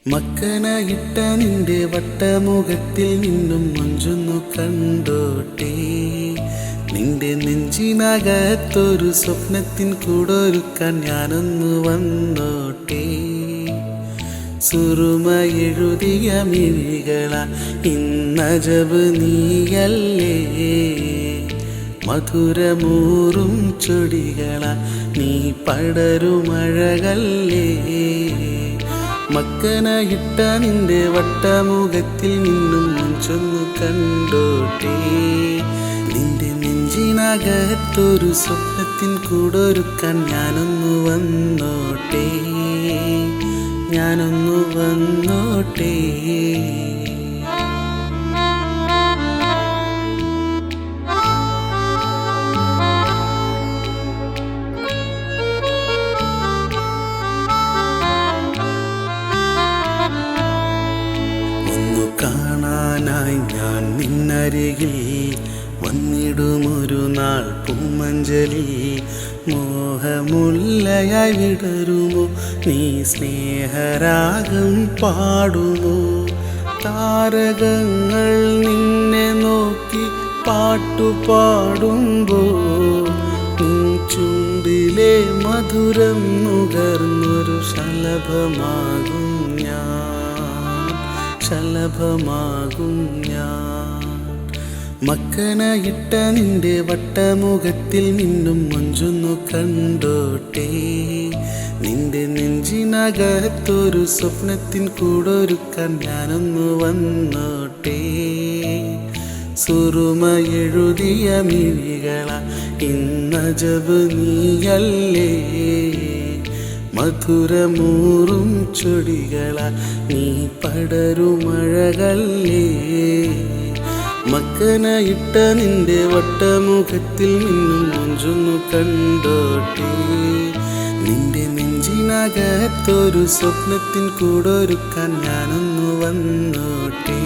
മക്കനയിട്ട നിന്റെ വട്ടമുഖത്തിൽ നിന്നും മഞ്ചൊന്നു കണ്ടോട്ടെ. നിന്റെ നെഞ്ചിനകത്തൊരു സ്വപ്നത്തിൻ കൂടൊരുക്കാൻ ഞാനൊന്നു വന്നോട്ടെ. സുറുമ എഴുതിയ മിഴികള ഇന്നജബ് നീയല്ലേ, മധുരമൂറും ചൊടികള നീ പടരുമഴകല്ലേ. മക്കനയിട്ട നിന്റെ വട്ടമുഖത്തിൽ നിന്നും മഞ്ചൊന്നു കണ്ടോട്ടെ. നിന്റെ നെഞ്ചിനകത്തൊരു സ്വപ്നത്തിൻ കൂടൊരുക്കാൻ ഞാനൊന്നു വന്നോട്ടെ, ഞാനൊന്നു വന്നോട്ടെ. കാണാനായി ഞാൻ നിന്നരികിൽ വന്നിടുമൊരു നാൾ പൂമഞ്ചലി. മോഹമുല്ലയായി വിടരുമോ നീ സ്നേഹരാഗം പാടുമോ. താരകങ്ങൾ നിന്നെ നോക്കി പാട്ടുപാടുമ്പോൾ ചുണ്ടിലെ മധുരം നുകർന്നൊരു ശലഭമാകും ഞാൻ, ശലഭമാകും ഞാൻ. മക്കനയിട്ട നിന്റെ വട്ടമുഖത്തിൽ നിന്നും മഞ്ചൊന്നു കണ്ടോട്ടെ. നിന്റെ നെഞ്ചിനകത്തൊരു സ്വപ്നത്തിൻ കൂടൊരുക്കാൻ ഞാനൊന്നു വന്നോട്ടെ. സുറുമ എഴുതിയ മിഴികള ഇന്നജബ് നീയല്ലേ, മധുരമൂറും ചൊടികള നീ പടരുമഴകല്ലേ. മക്കനയിട്ട നിന്റെ വട്ടമുഖത്തിൽ നിന്നും മഞ്ചൊന്നു കണ്ടോട്ടെ. നിന്റെ നെഞ്ചിനകത്തൊരു സ്വപ്നത്തിൻ കൂടൊരുക്കാൻ ഞാനൊന്നു വന്നോട്ടെ.